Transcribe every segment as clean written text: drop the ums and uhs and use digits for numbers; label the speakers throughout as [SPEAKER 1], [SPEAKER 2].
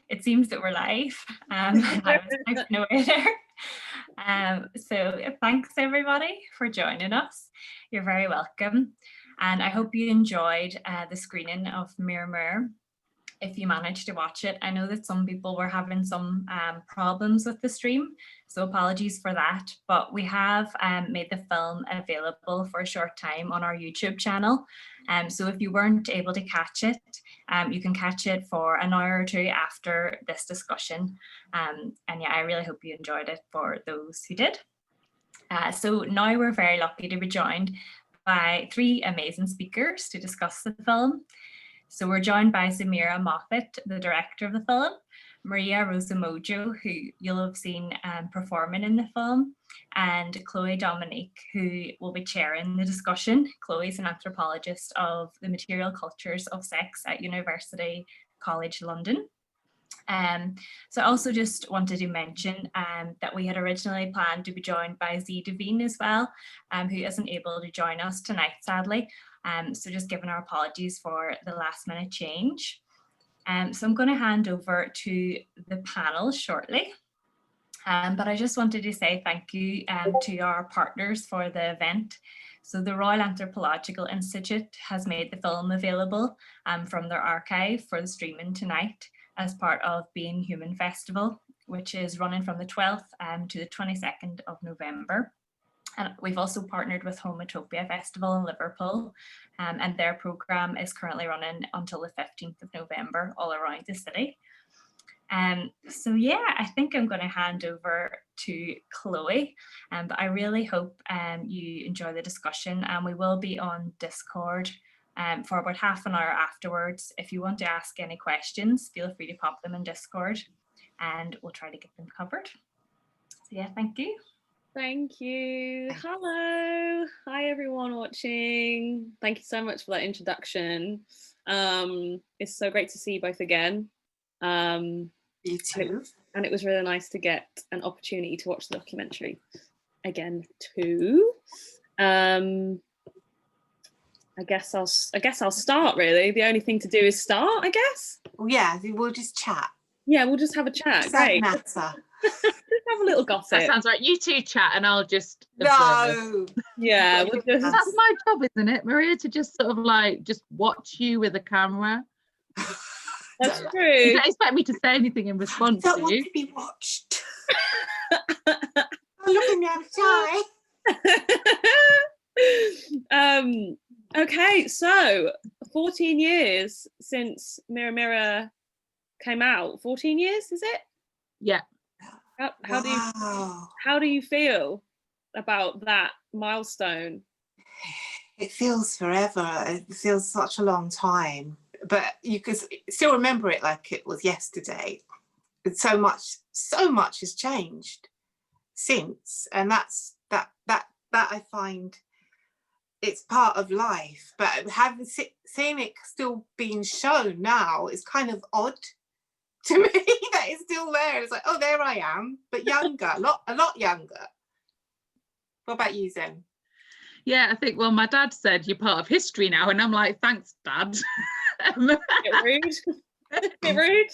[SPEAKER 1] it seems that we're live. I was typing away there. So thanks everybody for joining us. You're very welcome. And I hope you enjoyed the screening of Mirror Mirror. If you managed to watch it, I know that some people were having some problems with the stream, so apologies for that. But we have made the film available for a short time on our YouTube channel. So if you weren't able to catch it, you can catch it for an hour or two after this discussion. And yeah, I really hope you enjoyed it for those who did. So now we're very lucky to be joined by three amazing speakers to discuss the film. So we're joined by Zemirah Moffat, the director of the film, Maria Rosamojo, who you'll have seen performing in the film, and Chloe Dominique, who will be chairing the discussion. Chloe's an anthropologist of the material cultures of sex at University College London. So I also just wanted to mention that we had originally planned to be joined by Z Devine as well, who isn't able to join us tonight, sadly. So just giving our apologies for the last minute change. So I'm going to hand over to the panel shortly. But I just wanted to say thank you to our partners for the event. So the Royal Anthropological Institute has made the film available from their archive for the streaming tonight as part of Being Human Festival, which is running from the 12th to the 22nd of November. And we've also partnered with Homotopia Festival in Liverpool, and their programme is currently running until the 15th of November all around the city. So yeah, I think I'm going to hand over to Chloe, but I really hope you enjoy the discussion, and we will be on Discord for about half an hour afterwards. If you want to ask any questions, feel free to pop them in Discord and we'll try to get them covered. So yeah, thank you.
[SPEAKER 2] Thank you. Hello. Hi, everyone watching. Thank you so much for that introduction. It's so great to see you both again.
[SPEAKER 3] You too.
[SPEAKER 2] And it was really nice to get an opportunity to watch the documentary again too. I guess I'll start really. The only thing to do is start, I guess.
[SPEAKER 3] Well, yeah, we'll just chat.
[SPEAKER 2] Yeah, we'll just have a chat. Great.
[SPEAKER 3] Matter.
[SPEAKER 2] Just have a little gossip.
[SPEAKER 4] That sounds right. You two chat and I'll just
[SPEAKER 3] No.
[SPEAKER 2] Yeah, we'll just...
[SPEAKER 4] That's my job, isn't it, Maria, to just sort of like just watch you with a camera.
[SPEAKER 2] That's true.
[SPEAKER 4] You don't expect me to say anything in response.
[SPEAKER 3] I don't want to be watched. I'm looking outside.
[SPEAKER 2] Okay, so 14 years since Mirror Mirror came out. 14 years, is it?
[SPEAKER 4] Yeah.
[SPEAKER 2] How do you feel about that milestone?
[SPEAKER 3] It feels forever. It feels such a long time, but you can still remember it like it was yesterday. And so much has changed since, and that I find it's part of life. But seeing it still being shown now is kind of odd to me that it's still there. It's like, oh, there I am, but younger, a lot younger. What about you, Zen?
[SPEAKER 4] Yeah, I think, well, my dad said you're part of history now, and I'm like, thanks, Dad.
[SPEAKER 2] Bit rude. Bit rude.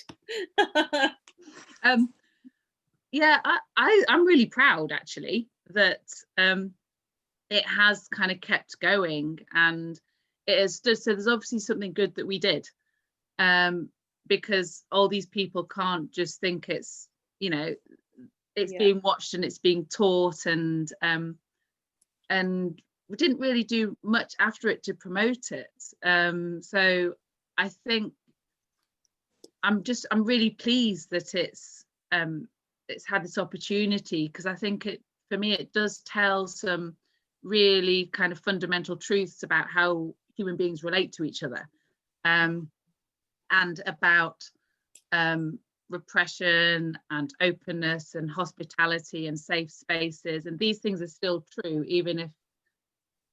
[SPEAKER 4] Yeah, I'm really proud actually that it has kind of kept going, and it is just, so there's obviously something good that we did. Because all these people can't just think it's, you know, it's being watched and it's being taught, and we didn't really do much after it to promote it. So I think I'm really pleased that it's had this opportunity, because I think for me it does tell some really kind of fundamental truths about how human beings relate to each other. And about repression and openness and hospitality and safe spaces, and these things are still true, even if,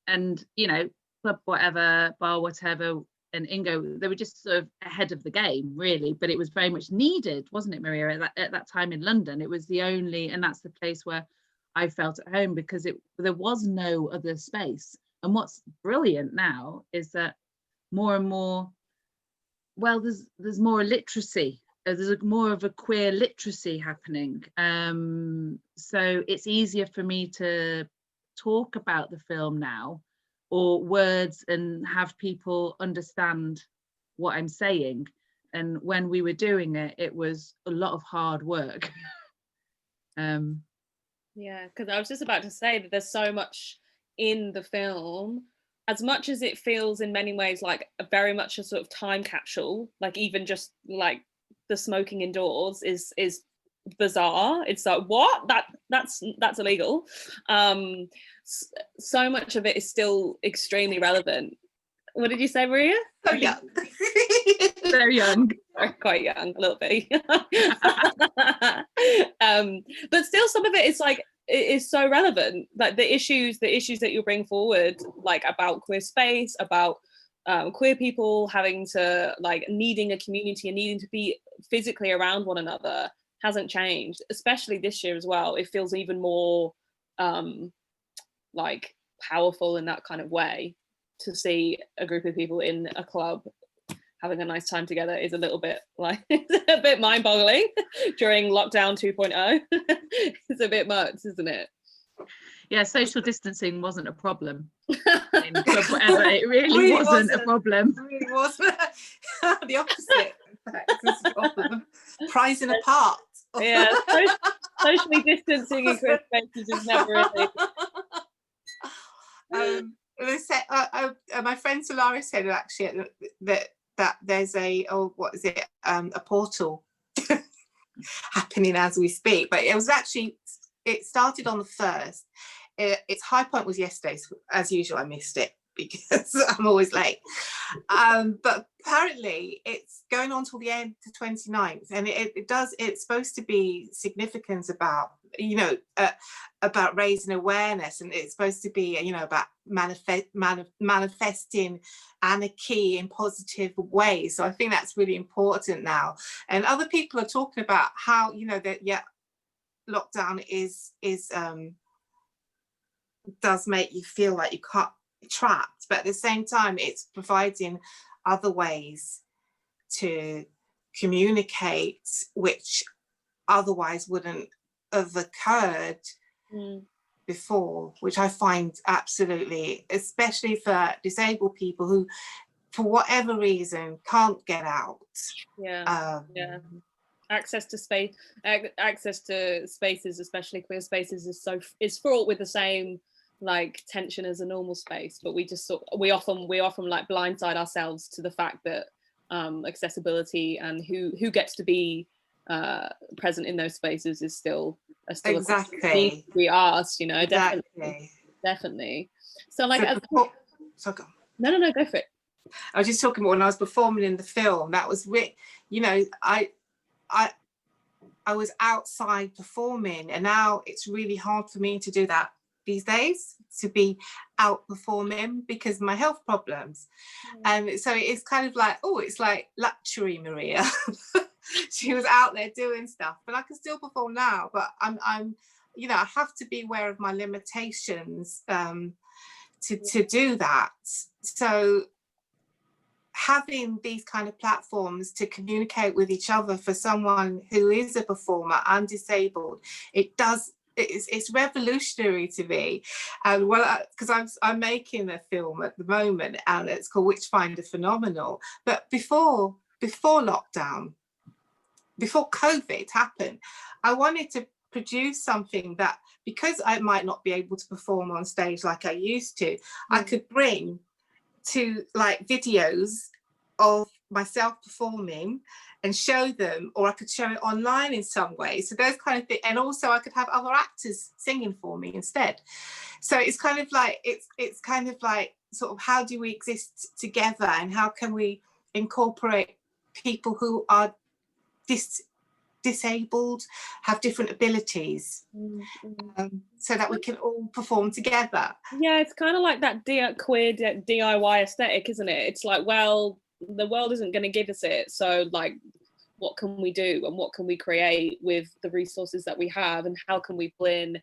[SPEAKER 4] and you know, Club Whatever, Bar Wotever and Ingo, they were just sort of ahead of the game really, but it was very much needed, wasn't it, Maria, at that time in London? It was the only, and that's the place where I felt at home, because there was no other space. And what's brilliant now is that more and more, well, there's more literacy there's more of a queer literacy happening. So it's easier for me to talk about the film now, or words, and have people understand what I'm saying. And when we were doing it, it was a lot of hard work.
[SPEAKER 2] Yeah, because I was just about to say that there's so much in the film, as much as it feels in many ways like very much a sort of time capsule, like even just like the smoking indoors is bizarre. It's like, what? That's illegal. So much of it is still extremely relevant. What did you say, Maria?
[SPEAKER 3] So young.
[SPEAKER 4] So young.
[SPEAKER 2] Quite young, a little bit. But still, some of it is like, it is so relevant. Like the issues that you bring forward, like about queer space, about queer people having to, like, needing a community and needing to be physically around one another, hasn't changed, especially this year as well. It feels even more like powerful in that kind of way. To see a group of people in a club having a nice time together is a little bit like, it's a bit mind-boggling during lockdown 2.0. It's a bit much, isn't it?
[SPEAKER 4] Yeah, social distancing wasn't a problem in Club Whatever. It really wasn't a problem.
[SPEAKER 3] It really wasn't. The opposite, in fact, is a problem. Prizing apart.
[SPEAKER 2] Yeah, socially distancing in queer spaces is never really.
[SPEAKER 3] They said, my friend Solara said actually that there's a portal happening as we speak, but it started on the 1st. Its high point was yesterday, so as usual I missed it because I'm always late, but apparently it's going on till the end to 29th, and it's supposed to be significant about, about raising awareness, and it's supposed to be, about manifesting anarchy in positive ways. So I think that's really important now, and other people are talking about how, that lockdown is does make you feel like you can't be trapped, but at the same time it's providing other ways to communicate which otherwise wouldn't have occurred before, which I find absolutely, especially for disabled people who for whatever reason can't get out.
[SPEAKER 2] Access to space, access to spaces, especially queer spaces, is fraught with the same like tension as a normal space, but we often like blindside ourselves to the fact that accessibility and who gets to be present in those spaces is still
[SPEAKER 3] exactly
[SPEAKER 2] to be asked,
[SPEAKER 3] exactly.
[SPEAKER 2] definitely. So like,
[SPEAKER 3] no,
[SPEAKER 2] go for it.
[SPEAKER 3] I was just talking about when I was performing in the film, that was I was outside performing, and now it's really hard for me to do that these days, to be out performing because of my health problems. And so it's kind of like, it's like luxury Maria. She was out there doing stuff, but I can still perform now, but I'm I have to be aware of my limitations to do that. So having these kind of platforms to communicate with each other for someone who is a performer and disabled, it's revolutionary to me. And because I'm making a film at the moment, and it's called Witchfinder Phenomenal. But before lockdown, before COVID happened, I wanted to produce something that, because I might not be able to perform on stage like I used to, I could bring to like videos of myself performing and show them, or I could show it online in some way. So those kind of things, and also I could have other actors singing for me instead. So it's kind of like it's kind of like sort of, how do we exist together, and how can we incorporate people who are disabled, have different abilities, so that we can all perform together.
[SPEAKER 2] Yeah, it's kind of like that queer DIY aesthetic, isn't it? It's like, well, the world isn't going to give us it, so like, what can we do, and what can we create with the resources that we have, and how can we pull in,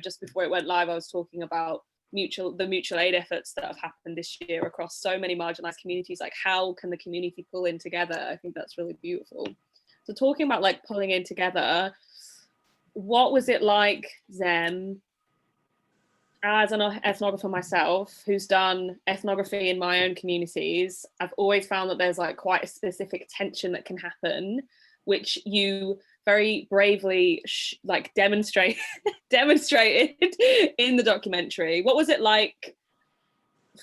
[SPEAKER 2] just before it went live, I was talking about the mutual aid efforts that have happened this year across so many marginalized communities. Like, how can the community pull in together? I think that's really beautiful. So talking about like pulling in together, what was it like, Zem, as an ethnographer myself, who's done ethnography in my own communities? I've always found that there's like quite a specific tension that can happen, which you very bravely like demonstrated in the documentary. What was it like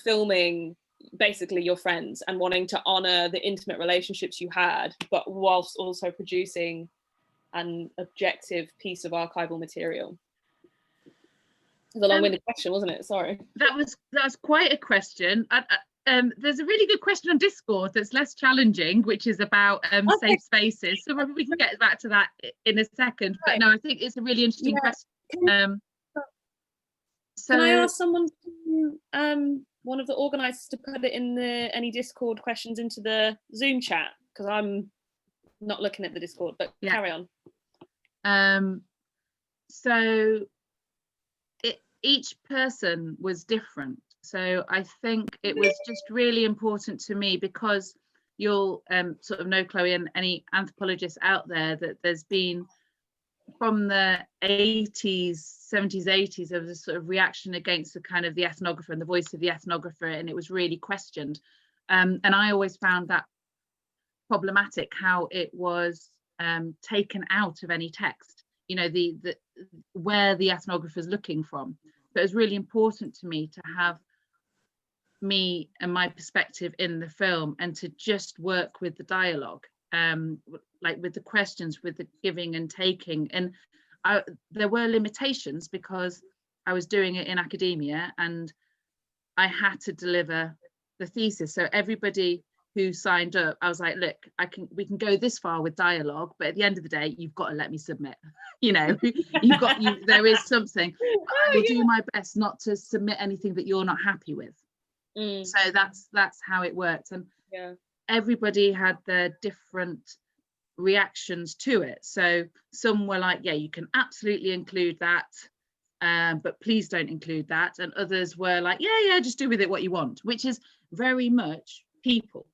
[SPEAKER 2] filming basically your friends and wanting to honor the intimate relationships you had, but whilst also producing an objective piece of archival material? It was a long-winded question, wasn't it? Sorry.
[SPEAKER 4] That was quite a question. There's a really good question on Discord that's less challenging, which is about safe spaces. So maybe we can get back to that in a second. But no, I think it's a really interesting question.
[SPEAKER 2] Can I ask someone, one of the organisers, to put it in any Discord questions into the Zoom chat? Because I'm not looking at the Discord, but carry on.
[SPEAKER 4] So each person was different. So I think it was just really important to me, because you'll sort of know, Chloe, and any anthropologists out there, that there's been, from the 80s, 70s, 80s, there was a sort of reaction against the kind of the ethnographer and the voice of the ethnographer, and it was really questioned. And I always found that problematic, how it was taken out of any text, you know, the where the ethnographer is looking from. So it was really important to me to have me and my perspective in the film, and to just work with the dialogue, like with the questions, with the giving and taking. And there were limitations, because I was doing it in academia and I had to deliver the thesis. So everybody who signed up, I was like, look, we can go this far with dialogue, but at the end of the day, you've got to let me submit. You know, there is something. I will do my best not to submit anything that you're not happy with. So that's how it worked. And everybody had their different reactions to it. So some were like, yeah, you can absolutely include that, but please don't include that. And others were like, yeah, just do with it what you want, which is very much people.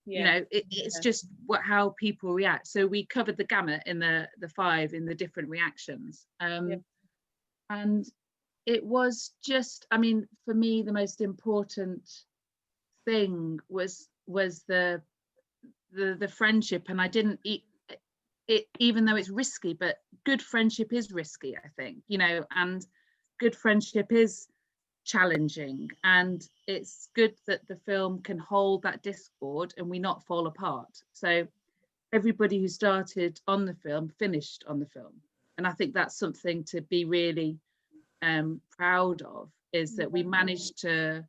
[SPEAKER 4] You know, it's just how people react. So we covered the gamut in the 5 in the different reactions. And it was just, I mean, for me, the most important thing was the friendship. And I didn't eat it, even though it's risky, but good friendship is risky, I think, you know, and good friendship is challenging, and it's good that the film can hold that discord and we not fall apart. So everybody who started on the film finished on the film, and I think that's something to be really proud of, is that we managed to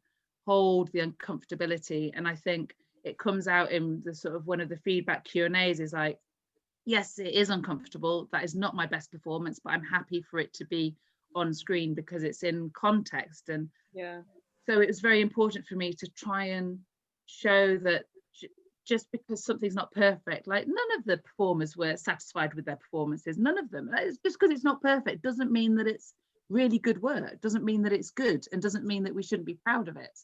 [SPEAKER 4] hold the uncomfortability. And I think it comes out in the sort of one of the feedback Q&As is like, yes, it is uncomfortable, that is not my best performance, but I'm happy for it to be on screen because it's in context. And so it was very important for me to try and show that just because something's not perfect, like none of the performers were satisfied with their performances, none of them. It's just because it's not perfect doesn't mean that it's really good work, doesn't mean that it's good, and doesn't mean that we shouldn't be proud of it.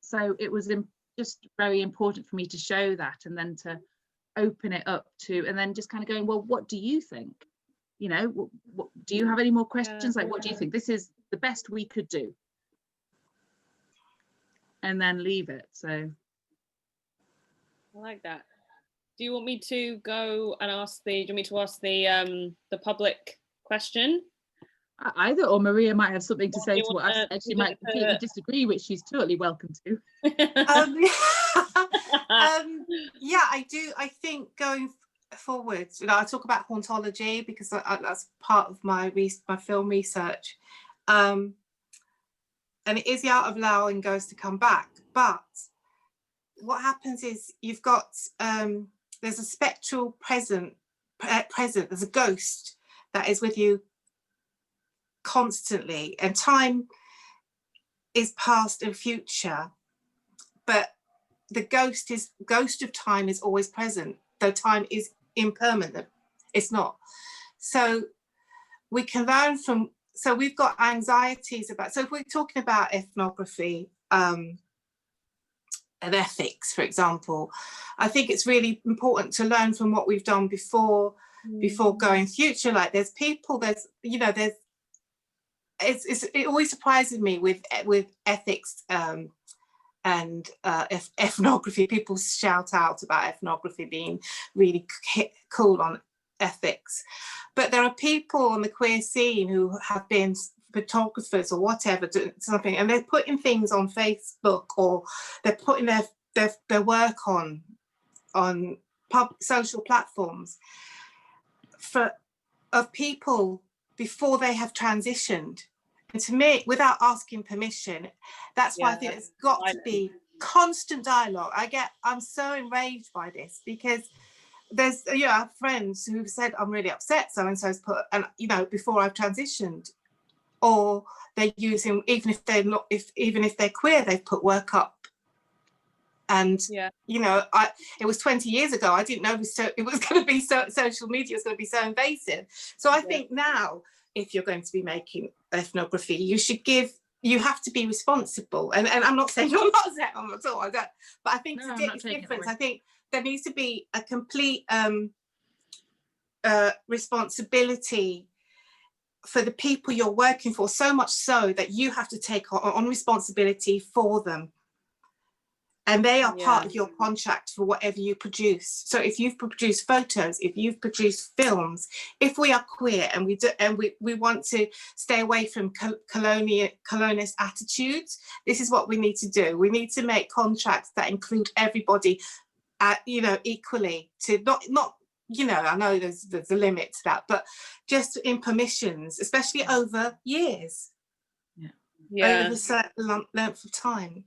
[SPEAKER 4] So it was just very important for me to show that, and then to open it up to, and then just kind of going, well, what do you think? You know, what do you have any more questions? Like, what do you think? This is the best we could do. And then leave it. So
[SPEAKER 2] I like that. Do you want me to go and ask the public question?
[SPEAKER 4] Either, or Maria might have something to say to what I said. She might completely disagree, which she's totally welcome to.
[SPEAKER 3] Yeah, I do. I think going forward, you know, I talk about hauntology because that's part of my film research, and it is the art of allowing ghosts to come back. But what happens is you've got there's a spectral present. There's a ghost that is with you constantly, and time is past and future, but the ghost of time is always present, though time is impermanent. It's not. So we can learn from so we've got anxieties about, so if we're talking about ethnography and ethics, for example, I think it's really important to learn from what we've done before going future. Like there's people, there's, you know, there's, it always surprises me with ethics and ethnography. People shout out about ethnography being really cool on ethics, but there are people on the queer scene who have been photographers or whatever, doing something, and they're putting things on Facebook, or they're putting their work on social platforms of people before they have transitioned. And to me, without asking permission, that's why I think it's got to be constant dialogue. I'm so enraged by this, because there's, you know, I have friends who've said, I'm really upset so and so's put, and you know, before I've transitioned, or they're using, even if they're queer, they've put work up. And you know, it was 20 years ago. I didn't know it was going to be social media was going to be so invasive. So I think now, if you're going to be making ethnography, you have to be responsible. And I'm not saying you're not at all, but I think it's different. I think there needs to be a complete responsibility for the people you're working for, so much so that you have to take on responsibility for them. And they are part of your contract for whatever you produce. So if you've produced photos, if you've produced films, if we are queer and we want to stay away from colonialist attitudes, this is what we need to do. We need to make contracts that include everybody, you know, equally. To not you know, I know there's a limit to that, but just in permissions, especially over years, over a certain length of time.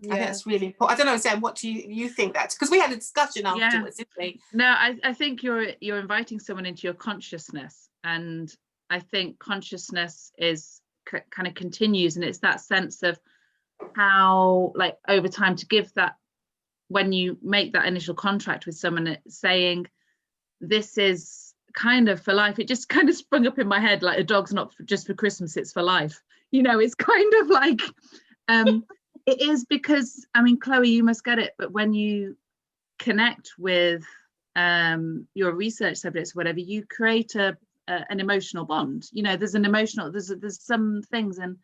[SPEAKER 3] I think that's really important. I don't know, Sam, what do you think that? Because we had a discussion afterwards, didn't we?
[SPEAKER 4] No, I think you're inviting someone into your consciousness, and I think consciousness is kind of continues, and it's that sense of how, like, over time, to give that, when you make that initial contract with someone, saying this is kind of for life. It just kind of sprung up in my head, like, a dog's not just for Christmas, it's for life. You know, it's kind of like it is, because I mean, Chloe, you must get it, but when you connect with your research subjects, whatever, you create an emotional bond. You know, there's some things, and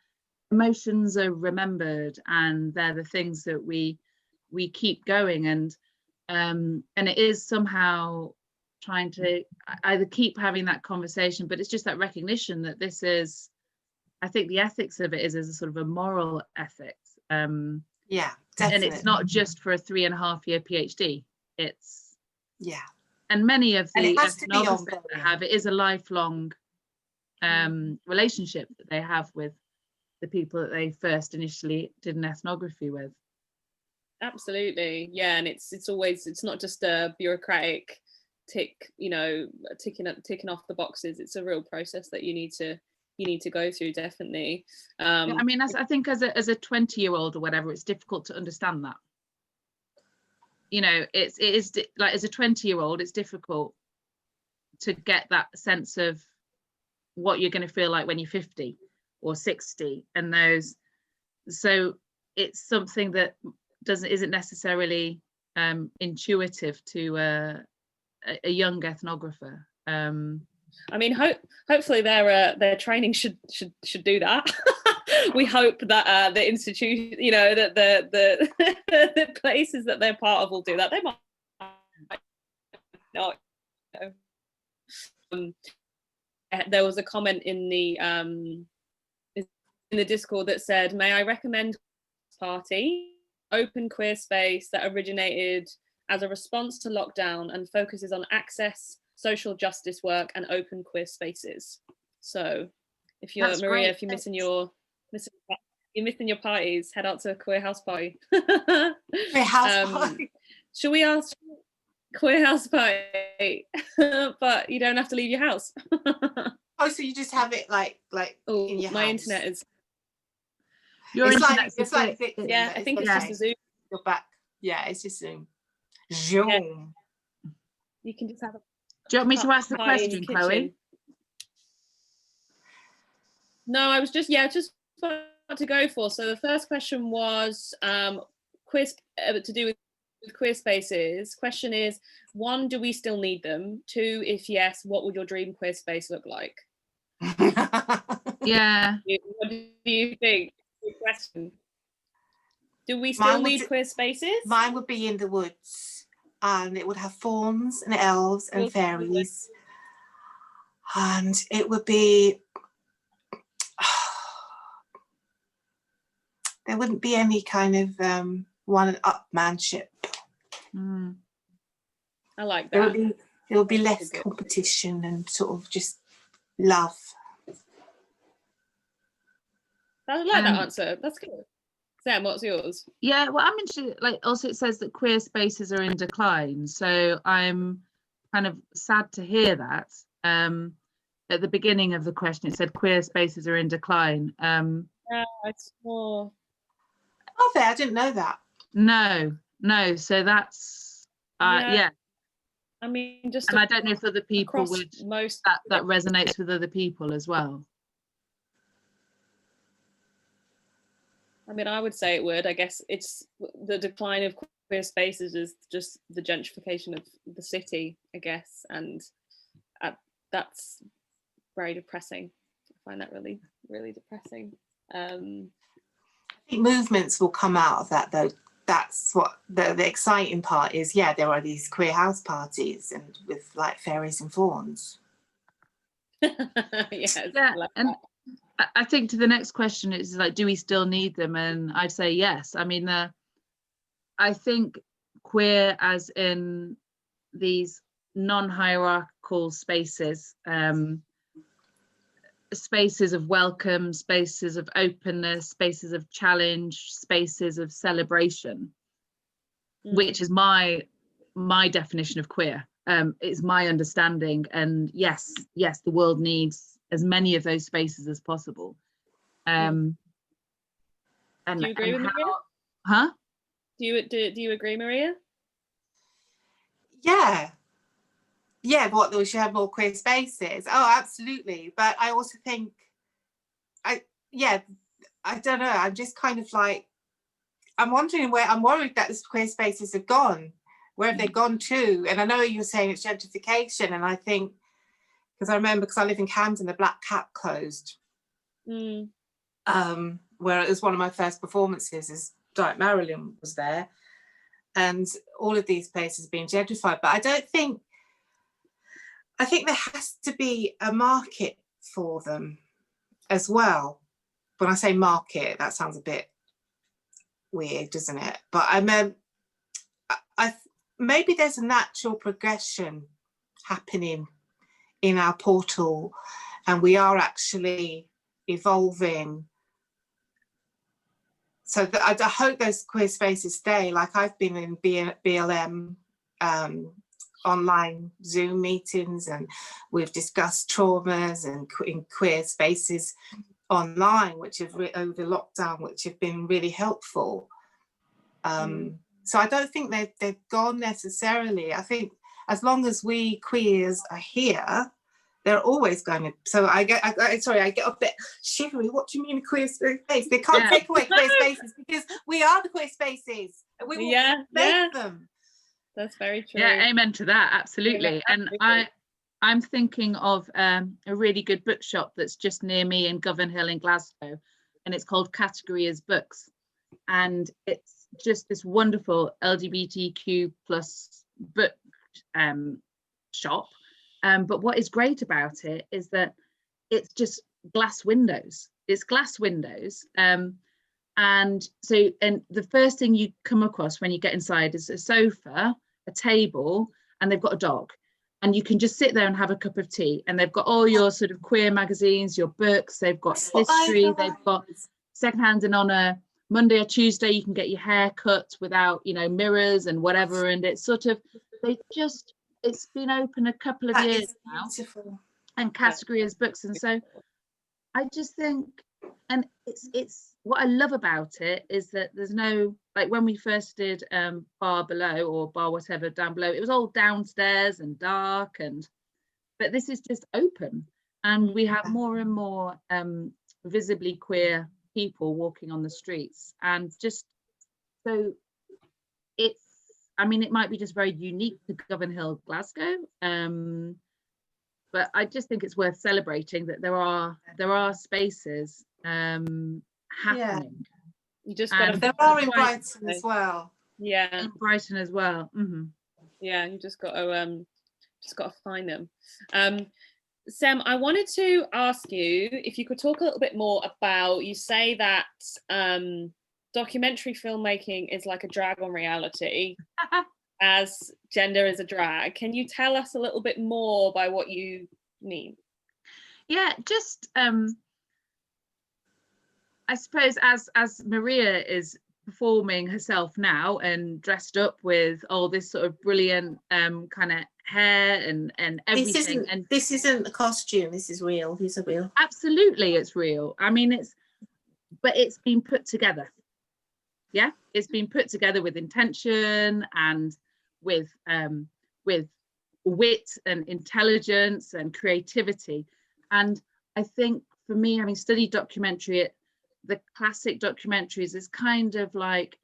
[SPEAKER 4] emotions are remembered, and they're the things that we keep going, and it is somehow trying to either keep having that conversation, but it's just that recognition that this is, I think the ethics of it is a sort of a moral ethics.
[SPEAKER 3] Yeah,
[SPEAKER 4] And
[SPEAKER 3] definitely.
[SPEAKER 4] it's not just for a 3.5-year PhD. It's and many of the ethnographers that have, it is a lifelong relationship that they have with the people that they first initially did an ethnography with. Absolutely,
[SPEAKER 2] yeah, and it's not just a bureaucratic tick, you know, ticking off the boxes. It's a real process that you need to go through, definitely.
[SPEAKER 4] I mean, I think as a 20-year-old or whatever, it's difficult to understand that. You know, it is like, as a 20-year-old, it's difficult to get that sense of what you're going to feel like when you're 50 or 60, and those. So it's something that isn't necessarily intuitive to a young ethnographer.
[SPEAKER 2] I mean, hopefully their training should do that. We hope that the institution, you know, that the places that they're part of will do that. They might not. You know. There was a comment in the Discord that said, "May I recommend Party, open queer space that originated as a response to lockdown and focuses on access, social justice work, and open queer spaces." So if you're Maria,
[SPEAKER 4] great.
[SPEAKER 2] if you're missing your parties, head out to a queer house party.
[SPEAKER 3] Queer house party.
[SPEAKER 2] Should we ask queer house party? But you don't have to leave your house.
[SPEAKER 3] Oh, so you just have it like in your
[SPEAKER 2] my
[SPEAKER 3] house.
[SPEAKER 2] internet is.
[SPEAKER 4] Your internet
[SPEAKER 3] it's like
[SPEAKER 2] yeah, I think it's just a Zoom.
[SPEAKER 3] You're back. Yeah, it's just Zoom. Zoom.
[SPEAKER 2] Yeah. You can just have a.
[SPEAKER 4] Do you want me to ask the question, Chloe?
[SPEAKER 2] No, I was just what to go for. So the first question was quiz to do with queer spaces. Question is, 1, do we still need them? 2, if yes, what would your dream queer space look like?
[SPEAKER 4] Yeah.
[SPEAKER 2] What do you think? Good question. Do we still need queer spaces?
[SPEAKER 3] Mine would be in the woods, and it would have fauns and elves and fairies, and it would be, there wouldn't be any kind of one-upmanship.
[SPEAKER 2] I like that.
[SPEAKER 3] There would be less competition and sort of just love.
[SPEAKER 2] I like that answer. That's good. Sam, what's yours?
[SPEAKER 4] Yeah, well, I'm interested, like, also it says that queer spaces are in decline. So I'm kind of sad to hear that. At the beginning of the question, it said queer spaces are in decline.
[SPEAKER 2] Yeah, I saw.
[SPEAKER 3] Are they? I didn't know that.
[SPEAKER 4] No. So that's, yeah.
[SPEAKER 2] I mean, just.
[SPEAKER 4] And I don't know if other people would, that resonates with other people as well.
[SPEAKER 2] I mean, I would say it would. I guess it's the decline of queer spaces is just the gentrification of the city, I guess, and that's very depressing. I find that really, really depressing. I
[SPEAKER 3] think movements will come out of that, though. That's what the exciting part is. Yeah, there are these queer house parties and with like fairies and fauns.
[SPEAKER 2] Yes,
[SPEAKER 4] yeah,
[SPEAKER 2] like
[SPEAKER 4] and I think to the next question is like, do we still need them? And I'd say yes. I mean, I think queer as in these non-hierarchical spaces, spaces of welcome, spaces of openness, spaces of challenge, spaces of celebration, which is my definition of queer. It's my understanding, and yes, the world needs as many of those spaces as possible. And
[SPEAKER 2] do you agree with Maria?
[SPEAKER 4] Huh?
[SPEAKER 2] Do you agree, Maria?
[SPEAKER 3] Yeah, what, we should have more queer spaces. Oh, absolutely. But I also think, I don't know. I'm just kind of like, I'm wondering where, I'm worried that the queer spaces have gone. Where have they gone to? And I know you're saying it's gentrification, and I think, because I remember, because I live in Camden, the Black Cat closed. Where it was one of my first performances, is Diet Marilyn was there, and all of these places being gentrified. But I think there has to be a market for them as well. When I say market, that sounds a bit weird, doesn't it? But I meant, maybe there's a natural progression happening in our portal, and we are actually evolving. So I hope those queer spaces stay. Like, I've been in BLM online Zoom meetings, and we've discussed traumas and in queer spaces online, which have over lockdown, which have been really helpful. So I don't think they've gone necessarily. I think as long as we queers are here, they're always going to. So I get a bit shivery. What do you mean a queer space? They can't take away queer spaces, because we are the queer spaces, and we will make them.
[SPEAKER 2] That's very true.
[SPEAKER 4] Yeah, amen to that. Absolutely. Yeah, and I'm thinking of a really good bookshop that's just near me in Govan Hill in Glasgow, and it's called Category Books, and it's just this wonderful LGBTQ plus book shop. But what is great about it is that it's just glass windows. It's glass windows. And the first thing you come across when you get inside is a sofa, a table, and they've got a dog. And you can just sit there and have a cup of tea. And they've got all your sort of queer magazines, your books, they've got history, they've got secondhand, and on a Monday or Tuesday you can get your hair cut without, mirrors and whatever. And it's sort of, it's been open a couple of years now, and Category Books. And so I just think, and it's what I love about it is that there's no, like when we first did Bar Below or Bar Whatever down below, it was all downstairs and dark, but this is just open, and we have more and more visibly queer people walking on the streets. And just so it's, I mean, it might be just very unique to Govan Hill, Glasgow, but I just think it's worth celebrating that there are spaces happening.
[SPEAKER 2] You just got to.
[SPEAKER 3] There are in Brighton as well.
[SPEAKER 2] Yeah,
[SPEAKER 4] in Brighton as well. Mm-hmm.
[SPEAKER 2] Yeah, you just got to find them. Sam, I wanted to ask you if you could talk a little bit more about, you say that documentary filmmaking is like a drag on reality, as gender is a drag. Can you tell us a little bit more by what you mean?
[SPEAKER 4] Yeah, just I suppose as Maria is performing herself now and dressed up with all this sort of brilliant kind of hair and everything,
[SPEAKER 3] this isn't a costume, this is real. These are real.
[SPEAKER 4] Absolutely, it's real. I mean, it's been put together. Yeah, it's been put together with intention and with wit and intelligence and creativity. And I think for me, having studied documentary, the classic documentaries is kind of like,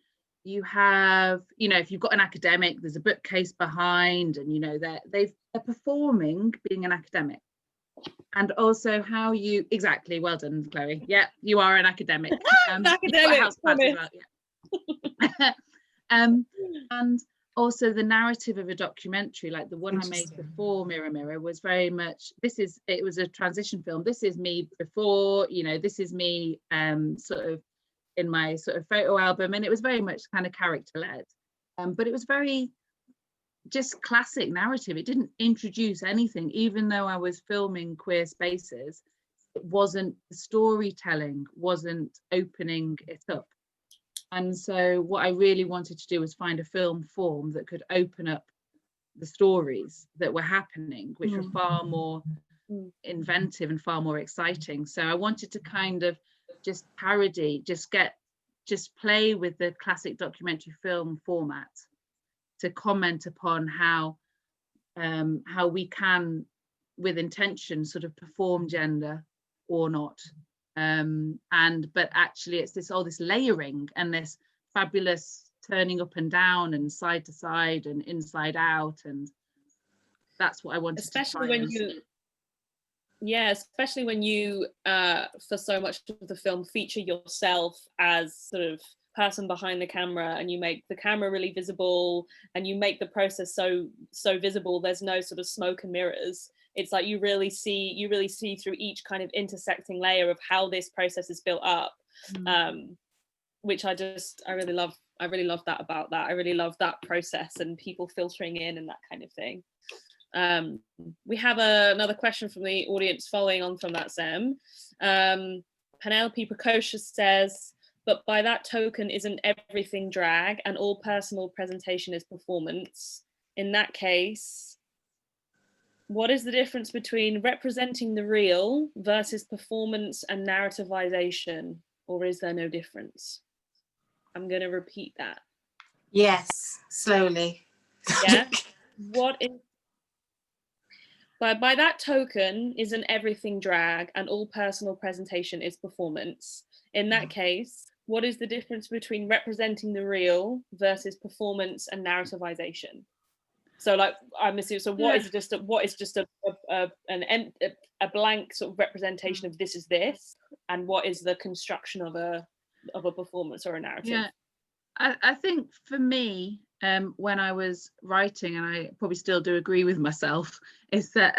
[SPEAKER 4] you have, you know, if you've got an academic, there's a bookcase behind, and you know they're performing being an academic. And also how you, exactly, well done, Chloe. Yeah, you are an academic.
[SPEAKER 2] Academic,
[SPEAKER 4] yeah. And also the narrative of a documentary, like the one I made before Mirror Mirror, was very much, it was a transition film. This is me before, you know, this is me sort of in my sort of photo album, and it was very much kind of character led, but it was very just classic narrative. It didn't introduce anything, even though I was filming queer spaces. It wasn't, the storytelling wasn't opening it up. And so what I really wanted to do was find a film form that could open up the stories that were happening, which were far more inventive and far more exciting. So I wanted to kind of just parody, just play with the classic documentary film format to comment upon how we can, with intention, sort of perform gender or not. But actually it's this layering and this fabulous turning up and down and side to side and inside out, and that's what I wanted
[SPEAKER 2] especially
[SPEAKER 4] to
[SPEAKER 2] when you for so much of the film feature yourself as sort of person behind the camera, and you make the camera really visible and you make the process so visible. There's no sort of smoke and mirrors. It's like you really see through each kind of intersecting layer of how this process is built up, which I really love that about that. I really love that process and people filtering in and that kind of thing. We have another question from the audience following on from that, Sam. Penelope Precocious says, but by that token, isn't everything drag and all personal presentation is performance? In that case, what is the difference between representing the real versus performance and narrativization? Or is there no difference? I'm going to repeat that.
[SPEAKER 3] Yes, slowly.
[SPEAKER 2] Yeah. What is, by that token, isn't everything drag and all personal presentation is performance? In that case, what is the difference between representing the real versus performance and narrativization? So, like, I'm assuming. So, what is just a blank sort of representation of this is this, and what is the construction of a performance or a narrative?
[SPEAKER 4] Yeah, I think for me, when I was writing, and I probably still do agree with myself, is that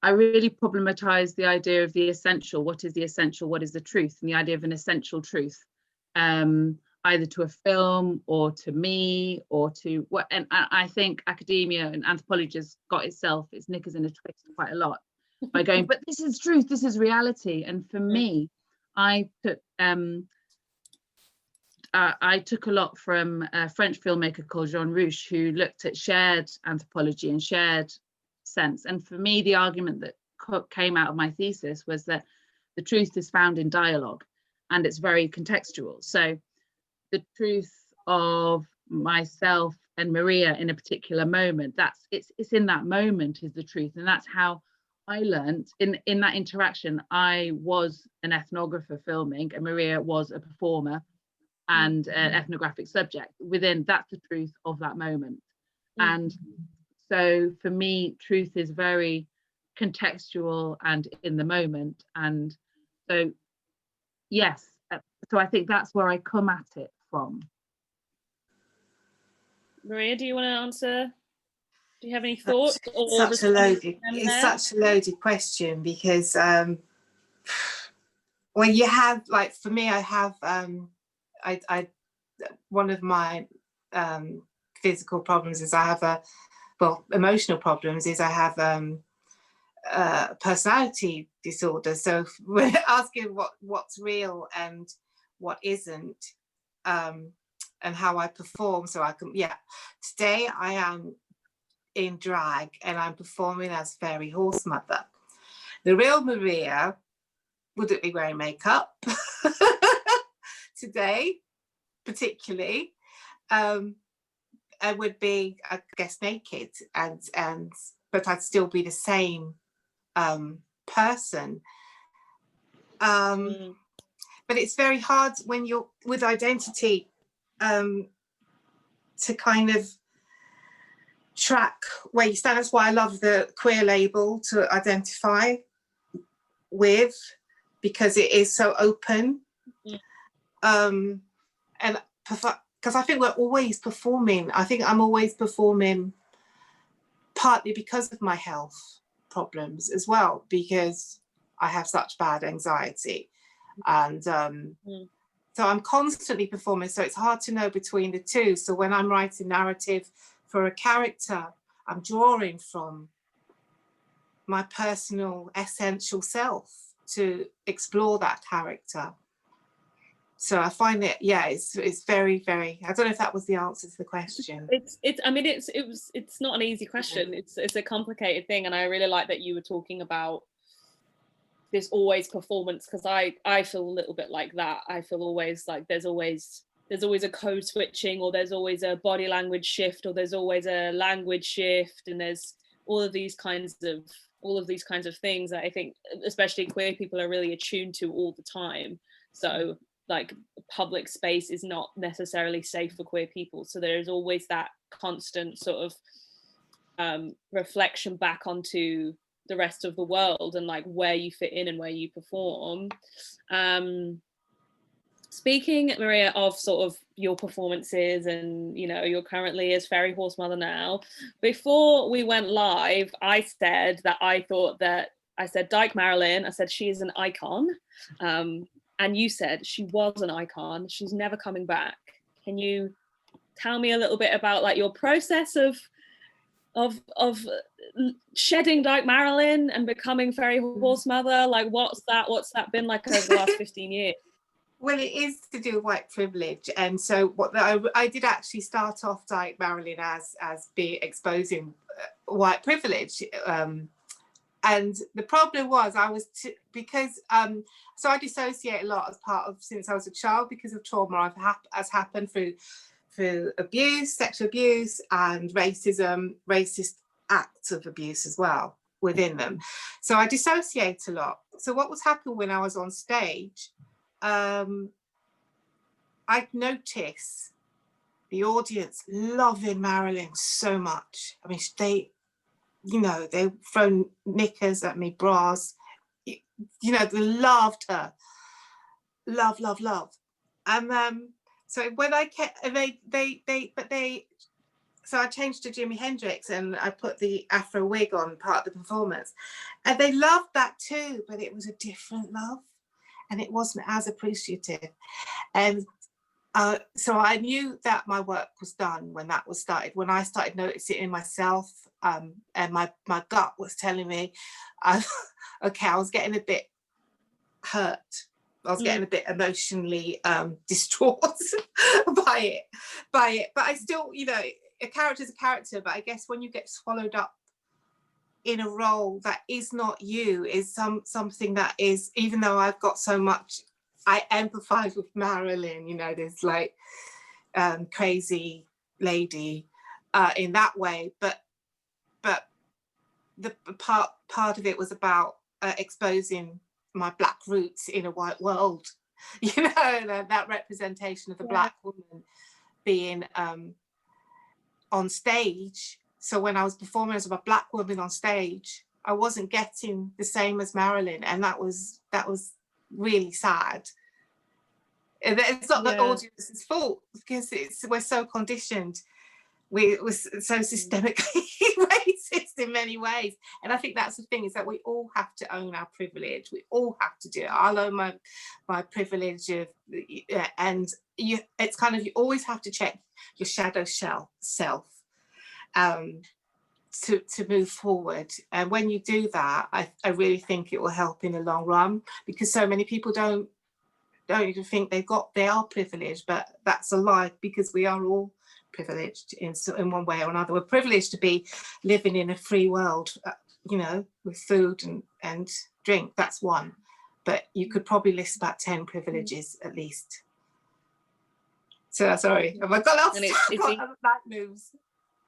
[SPEAKER 4] I really problematized the idea of the essential. What is the essential? What is the truth? And the idea of an essential truth, either to a film or to me or to what. And I think academia and anthropology has got its knickers in a twist quite a lot by going, but this is truth, this is reality. And for me, I took a lot from a French filmmaker called Jean Rouch, who looked at shared anthropology and shared sense. And for me, the argument that came out of my thesis was that the truth is found in dialogue, and it's very contextual. So the truth of myself and Maria in a particular moment, it's in that moment is the truth, and that's how I learned in that interaction, I was an ethnographer filming and Maria was a performer and an ethnographic subject. Within, that's the truth of that moment. And so for me, truth is very contextual and in the moment. And so, yes, so I think that's where I come at it from.
[SPEAKER 2] Maria, do you want to answer? Do you have any thoughts?
[SPEAKER 3] It's such a loaded question, because well, you have, like, for me, I have I one of my physical problems is I have emotional problems is I have personality disorder. So we're asking what's real and what isn't, and how I perform. So I can, today I am in drag and I'm performing as Fairy Horse Mother. The real Maria wouldn't be wearing makeup today, particularly. I would be, I guess, naked, but I'd still be the same person. But it's very hard when you're with identity to kind of track where you stand. That's why I love the queer label to identify with, because it is so open. And because I think we're always performing. I think I'm always performing partly because of my health problems as well, because I have such bad anxiety. And so I'm constantly performing. So it's hard to know between the two. So when I'm writing narrative for a character, I'm drawing from my personal essential self to explore that character. So I find it, it's very, very, I don't know if that was the answer to the question.
[SPEAKER 2] It's not an easy question. It's a complicated thing. And I really like that you were talking about this always performance, because I feel a little bit like that. I feel always like there's always a code switching, or there's always a body language shift, or there's always a language shift, and there's all of these kinds of things that I think especially queer people are really attuned to all the time. So like public space is not necessarily safe for queer people, so there's always that constant sort of reflection back onto the rest of the world and like where you fit in and where you perform. Speaking, Maria, of sort of your performances, and you're currently as Fairy Horse Mother now. Before we went live, I said Dyke Marilyn, I said she is an icon, and you said she was an icon, she's never coming back. Can you tell me a little bit about like your process of shedding Dyke Marilyn and becoming Fairy Horse Mother? Like what's that been like over the last 15 years?
[SPEAKER 3] Well, it is to do with white privilege, and so I did actually start off Dyke Marilyn as exposing white privilege, and the problem was because so I dissociate a lot as part of, since I was a child, because of trauma has happened through abuse, sexual abuse, and racism, racist acts of abuse as well within them. So I dissociate a lot. So what was happening when I was on stage, I'd notice the audience loving Marilyn so much. I mean, they throw knickers at me, bras. They loved her, love. And so when I kept, so I changed to Jimi Hendrix and I put the Afro wig on part of the performance, and they loved that too, but it was a different love. And it wasn't as appreciative. And so I knew that my work was done when that was started, when I started noticing it in myself, and my gut was telling me, okay, I was getting a bit hurt. I was getting a bit emotionally distraught by it. But I still, a character is a character, but I guess when you get swallowed up in a role that is not you, is something that is, even though I've got so much, I empathize with Marilyn, there's like crazy lady in that way, but the part of it was about exposing my Black roots in a white world, you know, that representation of the Black woman being on stage. So when I was performing as a Black woman on stage, I wasn't getting the same as Marilyn, and that was really sad. It's not the audience's fault, because we're so conditioned. We're so systemically racist in many ways. And I think that's the thing, is that we all have to own our privilege. We all have to do it. I'll own my privilege of, and it's kind of, you always have to check your shadow self to move forward. And when you do that, I really think it will help in the long run, because so many people don't even think they are privileged, but that's a lie, because we are all privileged in one way or another. We're privileged to be living in a free world, you know, with food and drink. That's one, but you could probably list about 10 privileges at least. So sorry, have I got off that moves?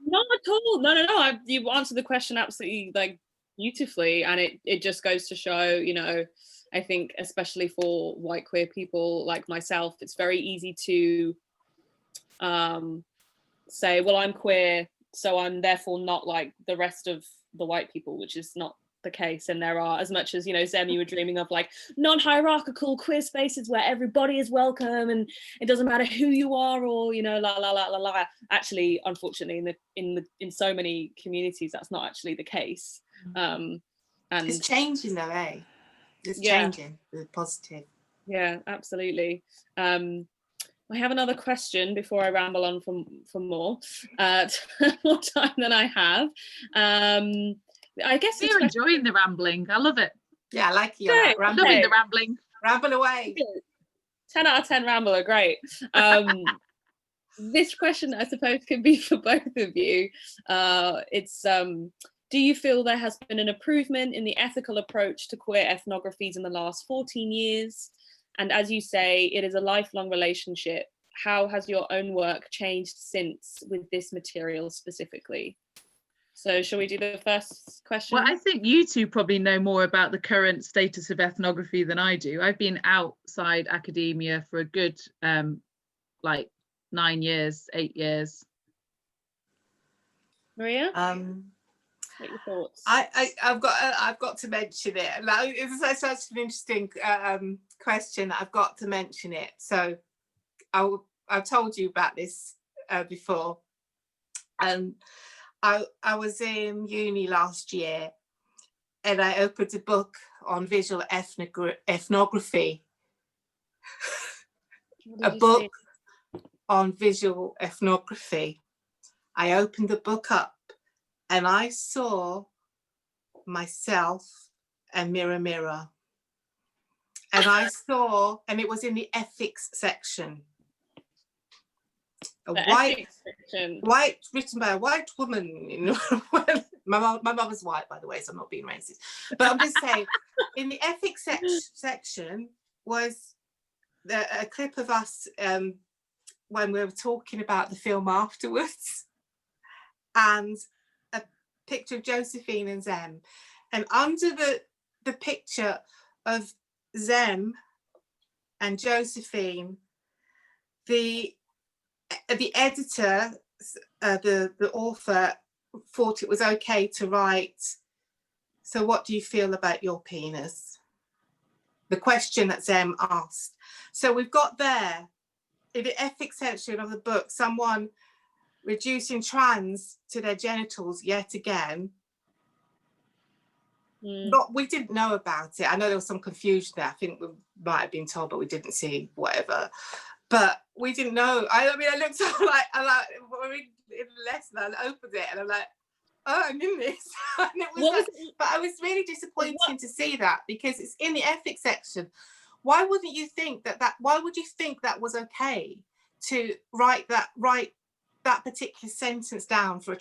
[SPEAKER 2] Not at all. No. You answered the question absolutely, like, beautifully, and it just goes to show, you know, I think especially for white queer people like myself, it's very easy to say, well, I'm queer, so I'm therefore not like the rest of the white people, which is not the case. And there are, as much as, you know, Zem, you were dreaming of like non-hierarchical queer spaces where everybody is welcome and it doesn't matter who you are, or, you know, la la la la la. Actually, unfortunately, in so many communities, that's not actually the case. And
[SPEAKER 3] it's changing though, eh? It's changing, the positive. Yeah,
[SPEAKER 2] absolutely. I have another question before I ramble on for more more time than I have. I guess
[SPEAKER 4] you're enjoying the rambling. I love it.
[SPEAKER 3] Yeah, I like you.
[SPEAKER 4] Loving the rambling.
[SPEAKER 3] Ramble away.
[SPEAKER 2] 10 out of 10 rambler, great. This question, I suppose, can be for both of you. It's do you feel there has been an improvement in the ethical approach to queer ethnographies in the last 14 years? And as you say, it is a lifelong relationship. How has your own work changed since with this material specifically? So shall we do the first question?
[SPEAKER 4] Well, I think you two probably know more about the current status of ethnography than I do. I've been outside academia for a good like 9 years, 8 years.
[SPEAKER 2] Maria? What are your thoughts?
[SPEAKER 3] I've got to mention it. It's such an interesting question. I've got to mention it. So I've told you about this before. I was in uni last year, and I opened a book on visual ethnography. A book on visual ethnography. I opened the book up, and I saw myself and mirror, mirror. And I saw, and it was in the ethics section. White, written by a white woman. You know, my mother's white, by the way, so I'm not being racist. But I'm just saying, in the ethics section was a clip of us when we were talking about the film afterwards, and a picture of Josephine and Zem. And under the picture of Zem and Josephine, the editor, the author, thought it was okay to write, "So what do you feel about your penis?" The question that Zem asked. So we've got there, in the ethics section of the book, someone reducing trans to their genitals yet again. But we didn't know about it. I know there was some confusion there. I think we might have been told, but we didn't see whatever. But we didn't know. I mean, I looked like we're in the lesson, I opened it and I'm like, oh, I'm in this. And it was but I was really disappointed to see that, because it's in the ethics section. Why wouldn't you think why would you think that was okay to write that particular sentence down for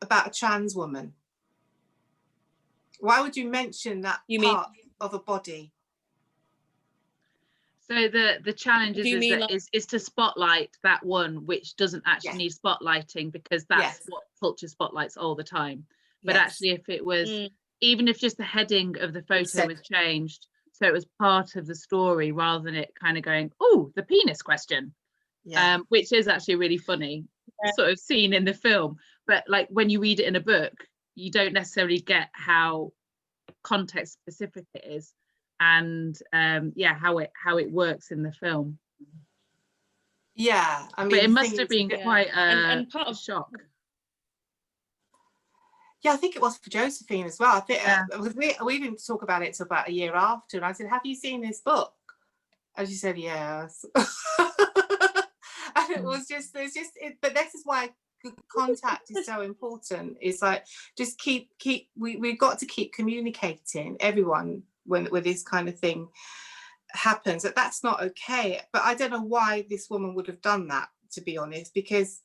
[SPEAKER 3] about a trans woman? Why would you mention that part of a body?
[SPEAKER 4] So the challenge is to spotlight that one which doesn't actually need spotlighting, because that's what culture spotlights all the time. but
[SPEAKER 3] Yes.
[SPEAKER 4] actually if it was, even if just the heading of the photo was changed, so it was part of the story rather than it kind of going, oh, the penis question, which is actually really funny sort of scene in the film, but like when you read it in a book, you don't necessarily get how context specific it is, and how it works in the film.
[SPEAKER 3] Yeah, I mean,
[SPEAKER 4] but it must have been quite
[SPEAKER 2] and part of
[SPEAKER 4] shock.
[SPEAKER 3] Yeah, I think it was for Josephine as well. I think we didn't talk about it till about a year after, and I said, "Have you seen this book?" And she said, "Yes." And it was just, but this is why contact is so important. It's like, just we've got to keep communicating, everyone, when this kind of thing happens. That's not okay. But I don't know why this woman would have done that, to be honest, because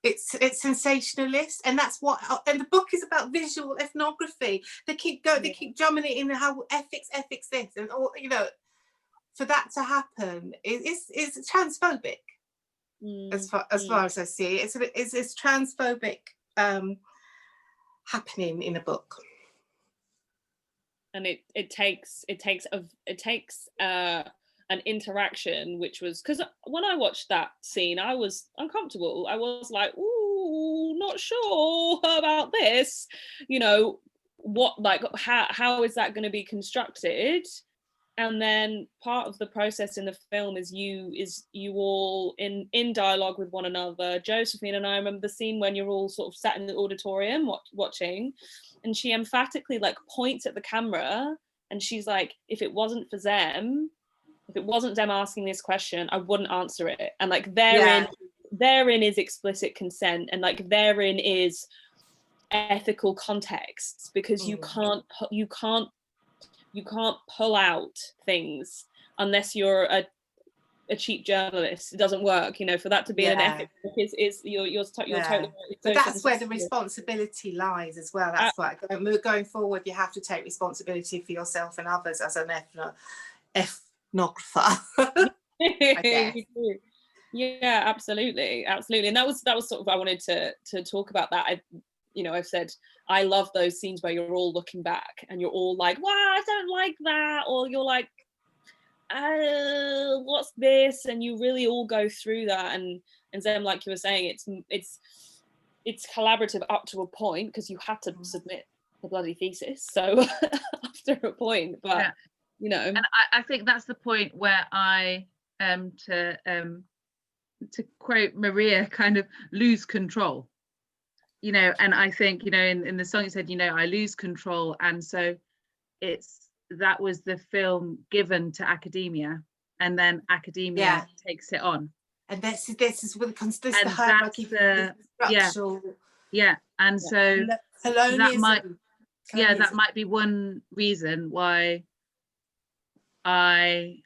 [SPEAKER 3] it's sensationalist, and that's what. And the book is about visual ethnography. They keep drumming it in how ethics this, and all, for that to happen is transphobic. As far as I see it, it's transphobic happening in a book.
[SPEAKER 2] And it takes an interaction, which was, because when I watched that scene, I was uncomfortable. I was like, ooh, not sure about this. What, like, how is that going to be constructed? And then part of the process in the film is you all in dialogue with one another. Josephine and I remember the scene when you're all sort of sat in the auditorium watching, and she emphatically like points at the camera and she's like, if it wasn't them asking this question, I wouldn't answer it. And like therein is explicit consent, and like therein is ethical contexts, because you can't pull out things unless you're a cheap journalist. It doesn't work, for that to be an ethic is you're totally right.
[SPEAKER 3] But that's where the responsibility lies as well. That's why going forward, you have to take responsibility for yourself and others as an ethnographer.
[SPEAKER 2] Yeah, absolutely, and that was sort of, I wanted to talk about that. I've said I love those scenes where you're all looking back and you're all like, wow, I don't like that, or you're like, what's this, and you really all go through that. And Zem, like you were saying, it's collaborative up to a point, because you had to submit the bloody thesis, so after a point, but and
[SPEAKER 4] I think that's the point where I to quote Maria, kind of lose control, and I think, in the song it said, I lose control. And so that was the film given to academia, and then academia takes it on.
[SPEAKER 3] And this is with the hierarchy, the structural,
[SPEAKER 4] and so that might be one reason why I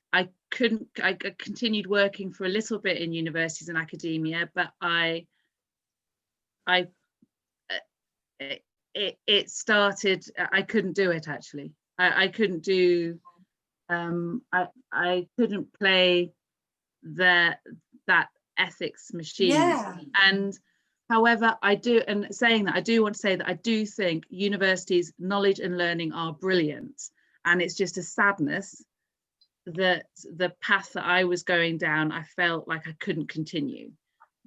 [SPEAKER 4] continued working for a little bit in universities and academia, but it started, I couldn't do it actually. I couldn't do, I couldn't play that ethics machine. And however, I do want to say that I do think universities' knowledge and learning are brilliant, and it's just a sadness that the path that I was going down, I felt like I couldn't continue.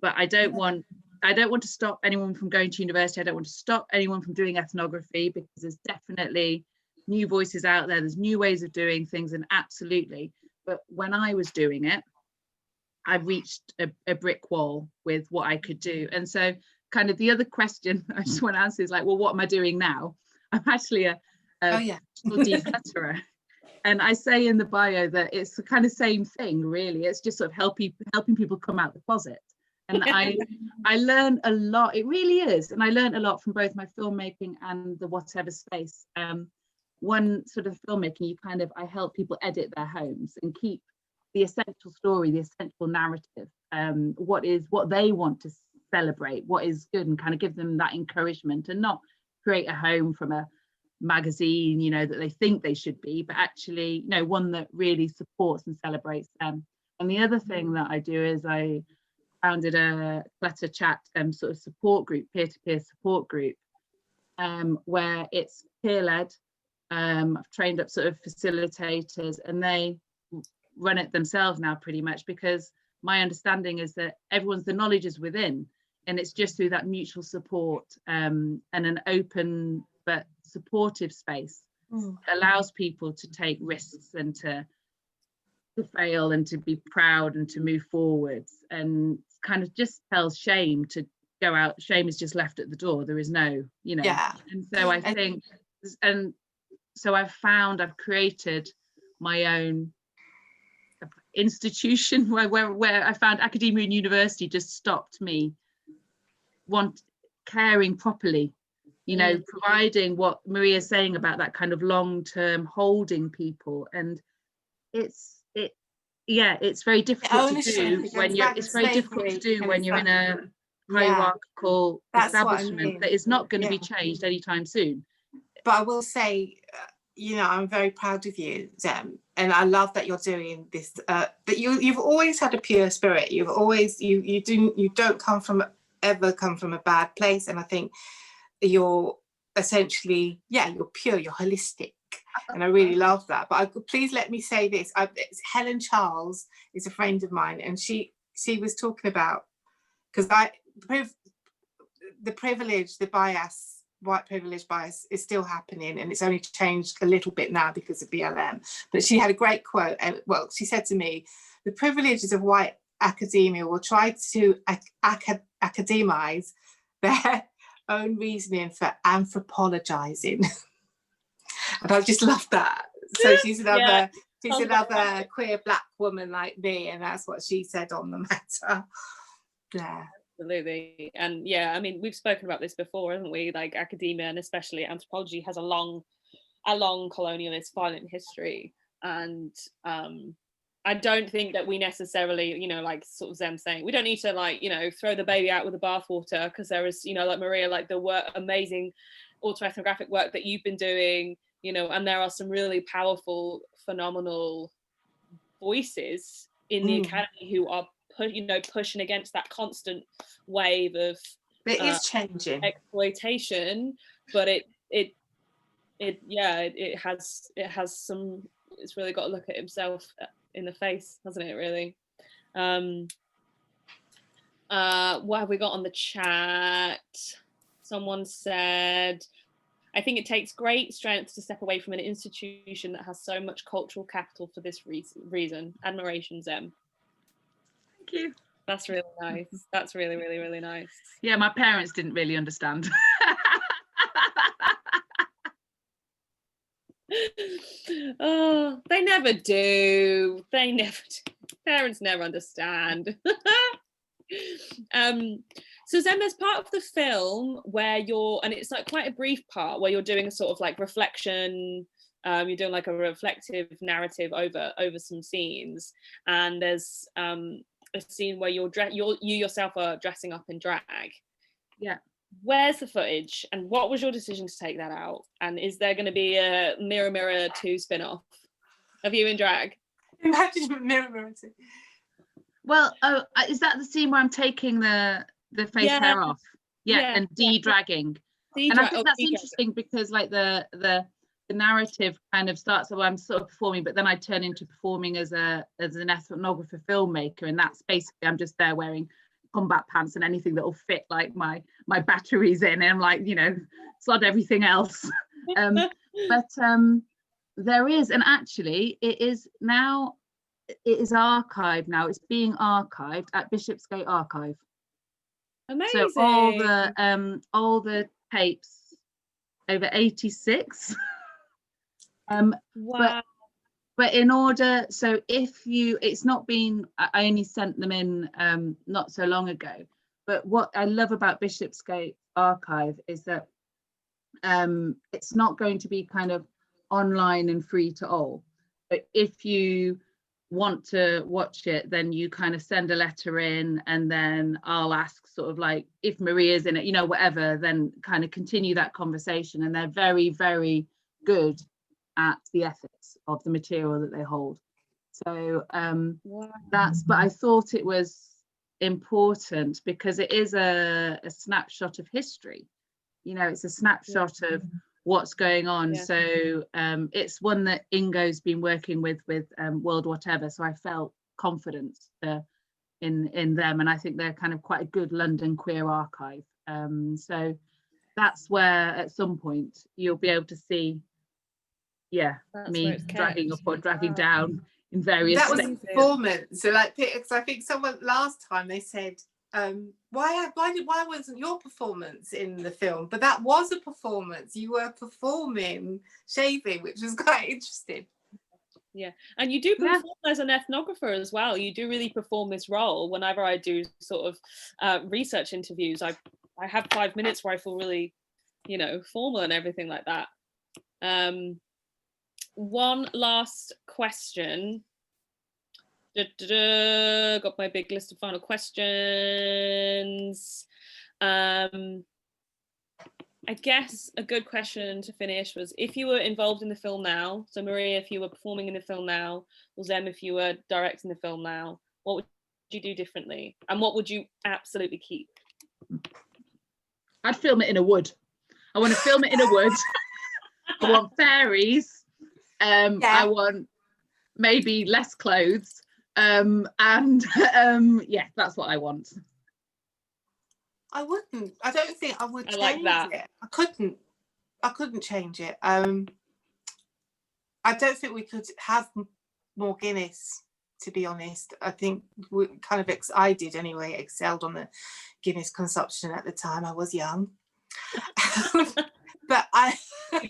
[SPEAKER 4] But I don't want to stop anyone from going to university. I don't want to stop anyone from doing ethnography, because there's definitely new voices out there. There's new ways of doing things, and absolutely. But when I was doing it, I reached a brick wall with what I could do. And so kind of the other question I just want to answer is like, well, what am I doing now? I'm actually a declutterer. And I say in the bio that it's the kind of same thing, really. It's just sort of helping people come out the closet. And I learn a lot. It really is. And I learned a lot from both my filmmaking and the whatever space. One sort of filmmaking, I help people edit their homes and keep the essential story, the essential narrative, what they want to celebrate, what is good, and kind of give them that encouragement, and not create a home from a magazine, that they think they should be, but actually, one that really supports and celebrates them. And the other thing that I do is I founded a Clutter Chat sort of support group, peer-to-peer support group, where it's peer-led. I've trained up sort of facilitators, and they run it themselves now pretty much, because my understanding is that the knowledge is within, and it's just through that mutual support and an open but supportive space that allows people to take risks and to fail and to be proud and to move forwards, and kind of just tells shame to go out. Shame is just left at the door. There is no, and so I think, and so I've created my own institution where I found academia and university just stopped me caring properly, providing what Maria's saying about that kind of long-term holding people. And it's very difficult to do when you're in a hierarchical establishment that is not going to be changed anytime soon.
[SPEAKER 3] But I will say, I'm very proud of you, Zem, and I love that you're doing this. That you've always had a pure spirit. You've always you don't come from a bad place, and I think you're essentially you're pure, you're holistic, and I really love that. But please let me say this: Helen Charles is a friend of mine, and she was talking about, because the privilege, the bias. White privilege bias is still happening, and it's only changed a little bit now because of BLM. But she had a great quote, and she said to me, the privileges of white academia will try to academize their own reasoning for anthropologizing. And I just love that. So she's another queer Black woman like me, and that's what she said on the matter. Yeah.
[SPEAKER 2] Absolutely. And yeah, I mean, we've spoken about this before, haven't we? Like, academia, and especially anthropology, has a long colonialist violent history. And I don't think that we necessarily, like sort of Zem saying, we don't need to throw the baby out with the bathwater, because there is, like Maria, like the amazing autoethnographic work that you've been doing, and there are some really powerful, phenomenal voices in the academy who are pushing against that constant wave of
[SPEAKER 3] is changing
[SPEAKER 2] exploitation. But it has some, it's really got to look at himself in the face, hasn't it, really? What have we got on the chat? Someone said, I think it takes great strength to step away from an institution that has so much cultural capital for this reason. Admiration, Zem.
[SPEAKER 4] Thank you.
[SPEAKER 2] That's really nice. That's really, really, really nice.
[SPEAKER 4] Yeah, my parents didn't really understand.
[SPEAKER 2] Oh, they never do. Parents never understand. So Zem, there's part of the film where and it's like quite a brief part where you're doing a sort of like reflection. You're doing like a reflective narrative over some scenes, and there's a scene where you yourself are dressing up in drag.
[SPEAKER 4] Yeah.
[SPEAKER 2] Where's the footage, and what was your decision to take that out? And is there going to be a Mirror Mirror 2 spin-off of you in drag?
[SPEAKER 3] Imagine Mirror Mirror 2.
[SPEAKER 4] Well, is that the scene where I'm taking the face hair off? Yeah, and de-dragging. And I think that's interesting because like the narrative kind of starts, so I'm sort of performing, but then I turn into performing as an ethnographer filmmaker, and that's basically, I'm just there wearing combat pants and anything that will fit like my batteries in, and I'm like, sod everything else. But there is, and actually it is archived now. It's being archived at Bishopsgate Archive.
[SPEAKER 2] Amazing.
[SPEAKER 4] So all the tapes over 86.
[SPEAKER 2] Wow.
[SPEAKER 4] But in order, so it's not been, I only sent them in not so long ago, but what I love about Bishopsgate Archive is that it's not going to be kind of online and free to all, but if you want to watch it, then you kind of send a letter in, and then I'll ask sort of like, if Maria's in it, whatever, then kind of continue that conversation. And they're very, very good at the ethics of the material that they hold. So but I thought it was important because it is a snapshot of history, you know, it's a snapshot of what's going on.
[SPEAKER 2] Yeah.
[SPEAKER 4] So it's one that Ingo's been working with World Whatever, so I felt confident in them, and I think they're kind of quite a good London queer archive. So that's where at some point you'll be able to see,
[SPEAKER 2] That's
[SPEAKER 4] me
[SPEAKER 2] where it's
[SPEAKER 4] dragging
[SPEAKER 2] kept.
[SPEAKER 4] up or dragging down in various
[SPEAKER 3] That was
[SPEAKER 4] stages.
[SPEAKER 3] a performance. So like, because I think someone last time they said, why wasn't your performance in the film? But that was a performance. You were performing shaving, which was quite interesting.
[SPEAKER 2] Yeah, and you do perform as an ethnographer as well. You do really perform this role. Whenever I do sort of research interviews, I have 5 minutes where I feel really, you know, formal and everything like that. One last question. Got my big list of final questions. I guess a good question to finish was, if you were involved in the film now, so Maria, if you were performing in the film now, or Zem, if you were directing the film now, what would you do differently? And what would you absolutely keep?
[SPEAKER 4] I'd film it in a wood. I want to film it in a wood. I want fairies. I want maybe less clothes. Yeah, that's what I want.
[SPEAKER 3] I wouldn't. I don't think I would change
[SPEAKER 2] like that.
[SPEAKER 3] it. I couldn't change it. I don't think we could have more Guinness, to be honest. I think we kind of, I did anyway, excelled on the Guinness consumption at the time. I was young. But I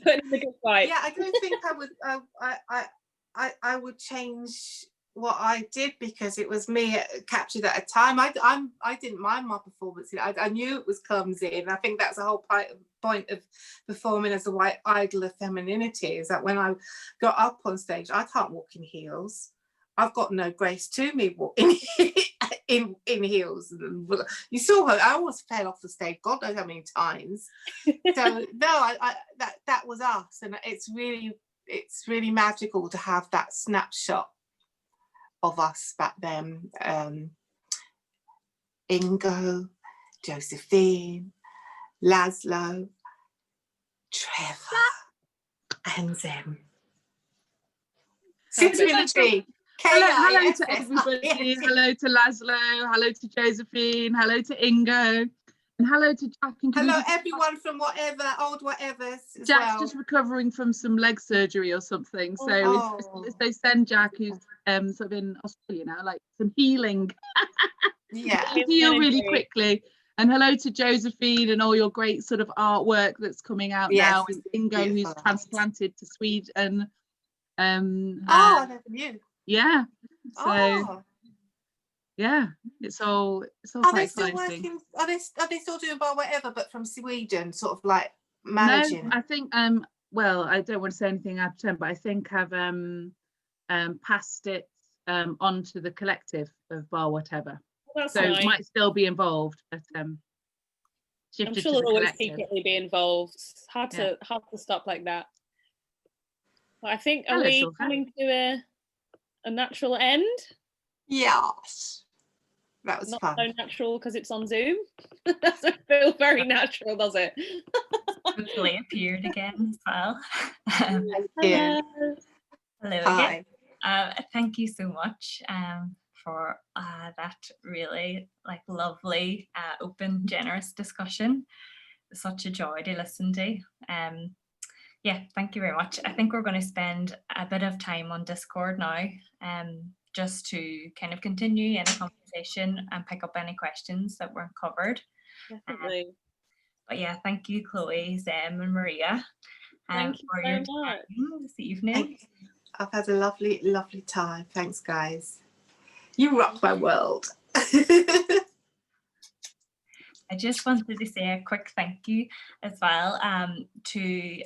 [SPEAKER 3] don't think I would change what I did, because it was me captured at a time. I didn't mind my performance. I knew it was clumsy, and I think that's the whole point of performing as a white idol of femininity, is that when I got up on stage, I can't walk in heels. I've got no grace to me walking in heels. You saw her. I almost fell off the stage, God knows how many times. So no, that was us, and it's really magical to have that snapshot of us back then. Ingo, Josephine, Laszlo, Trevor, and Zem. Sit in the tree.
[SPEAKER 4] Hello to everybody. Hello to Laszlo. Hello to Josephine. Hello to Ingo. And hello to Jack. And
[SPEAKER 3] hello everyone from old whatever.
[SPEAKER 4] Jack's just recovering from some leg surgery or something. So if they send Jack, who's sort of in Australia now, like some healing.
[SPEAKER 3] Yeah.
[SPEAKER 4] Heal really quickly. And hello to Josephine and all your great sort of artwork that's coming out now. And Ingo, who's transplanted to Sweden. I
[SPEAKER 3] never knew.
[SPEAKER 4] Yeah. So yeah, it's all quite exciting.
[SPEAKER 3] Are they still doing Bar Wotever, but from Sweden, sort of like managing?
[SPEAKER 4] No, I think well, I don't want to say anything out of turn, but I think I've passed it onto the collective of Bar Wotever.
[SPEAKER 2] Well,
[SPEAKER 4] so
[SPEAKER 2] nice.
[SPEAKER 4] Might still be involved, but shifted
[SPEAKER 2] I'm sure
[SPEAKER 4] to
[SPEAKER 2] they'll
[SPEAKER 4] the
[SPEAKER 2] always
[SPEAKER 4] collective.
[SPEAKER 2] secretly be involved. It's hard to stop like that. But I think, are we coming to a natural end?
[SPEAKER 3] Yes. That was
[SPEAKER 2] not
[SPEAKER 3] fun.
[SPEAKER 2] so natural because it's on Zoom. Doesn't feel very natural, does it?
[SPEAKER 1] Hopefully appeared again as well.
[SPEAKER 3] Hello.
[SPEAKER 1] Hello again. Thank you so much for that really lovely, open, generous discussion. Such a joy to listen to. Yeah, thank you very much. I think we're going to spend a bit of time on Discord now, just to kind of continue any conversation and pick up any questions that weren't covered.
[SPEAKER 2] Definitely.
[SPEAKER 1] But yeah, thank you, Chloe, Zem, and Maria,
[SPEAKER 2] thank you
[SPEAKER 1] for
[SPEAKER 2] very
[SPEAKER 1] your
[SPEAKER 2] much
[SPEAKER 1] time this evening.
[SPEAKER 3] I've had a lovely, lovely time. Thanks, guys. You rock my world.
[SPEAKER 1] I just wanted to say a quick thank you as well to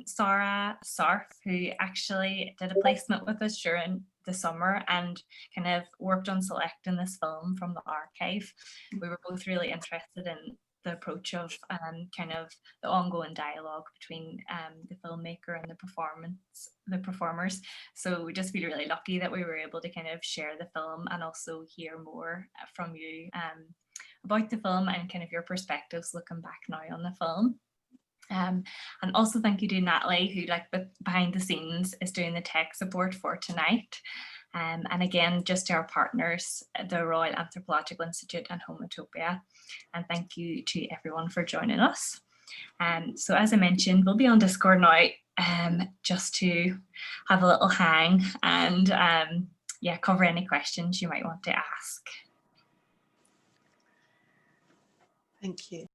[SPEAKER 1] Sarah Sarf, who actually did a placement with us during the summer and kind of worked on selecting this film from the archive. We were both really interested in the approach of kind of the ongoing dialogue between the filmmaker and the performers. So we just feel really lucky that we were able to kind of share the film and also hear more from you about the film and kind of your perspectives looking back now on the film. And also thank you to Natalie, who behind the scenes is doing the tech support for tonight. And again, just to our partners, the Royal Anthropological Institute and Homotopia. And thank you to everyone for joining us. So as I mentioned, we'll be on Discord now just to have a little hang and yeah, cover any questions you might want to ask.
[SPEAKER 3] Thank you.